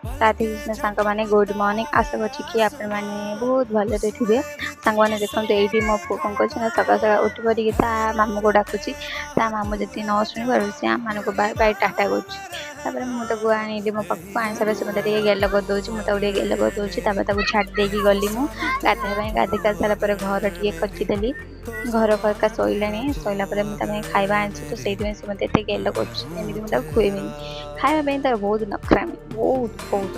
राधे कृष्ण सांग मैंने good morning आशा करछि कि आपण माने बहुत भले थे सांग मैंने देखते ये मो पु कौन कर सकाल सकाल उठ पड़ी मामू को डाकुची मामू जी न शुणी पार से आम मान बाय बाय टाटा कर मुझे आनी मो पाक आनी सारा से मतलब गेल कर दूसरी मुझे गेल कर दूसरी छाड़ देकी गली मु गाधे गाधे कर सारा घर टे खरकीदेली घर खरका शोला शोला खाଇବା आनी तो से मत गेल करमी मुझे खुएबी खावाई तार बहुत नखरामी बहुत बहुत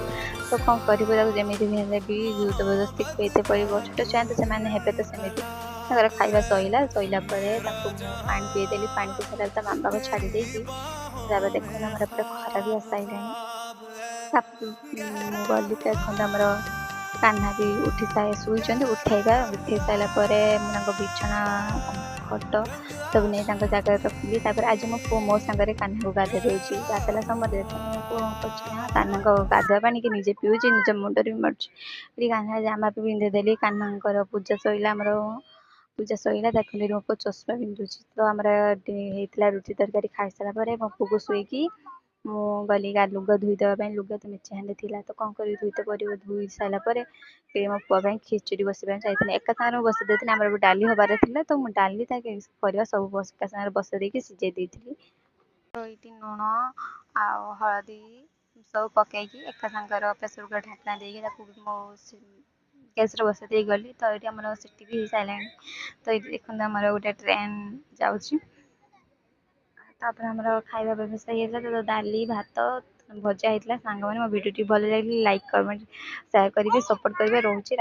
तो कौन करमी भी जबरदस्ती खुएते पड़ो छोट छुआ तो से तो सेमती खाଇବା सैला सैला पानी पीदेली पानी पी सारा मामा को छाड़ी देकी देखो आमर एपटे खरा भी आसाइलानी गली देखते आमर कान्हा भी उठी शुई उठेगा उठे सारा बिछना खट सब नहीं जगह रखिली आज मो पु मो सांगे कान्हा को गाधे दूसरी गाधेला समय कान्हा गाधुआ पानी कि निजे पीऊँच निज मुंडर भी मार्ची कान्हा जामा भी पिंधेदेली कान्हा पूजा सैला आमर पूजा सैला देखते मो पु चश्मा पिंधुची तो आमर होता रुटी तरकारी खाई सारा मो पु को शुईकी मु गली लुगा धोई देवाई लुगा तो मेचे हांडे थी तो कौन कर धोईते पड़ो धोई सारापर मो पुआ खिचड़ी बसवाई चाहिए एका सागर बस देती आम डाली हबार था तो मुझे डाली परिया सब एका सागर बस देकी सिझे देती ये लुण आ हलदी सब पकईकी एका सागर प्रेसर कुकर ढाकना देकी मो गैस बस दे गली तो ये आम सीटी भी हो सारा तो देखते आम गोटे ट्रेन जाऊँगी खाଇବା ବ୍ୟବସ୍ଥା ହେଇଥିଲା तो डाली भात भजा होता सांग मैंने मो भिडियो भल लगे लाइक कमेंट सेयार करेंगे सपोर्ट करेंगे रोचे।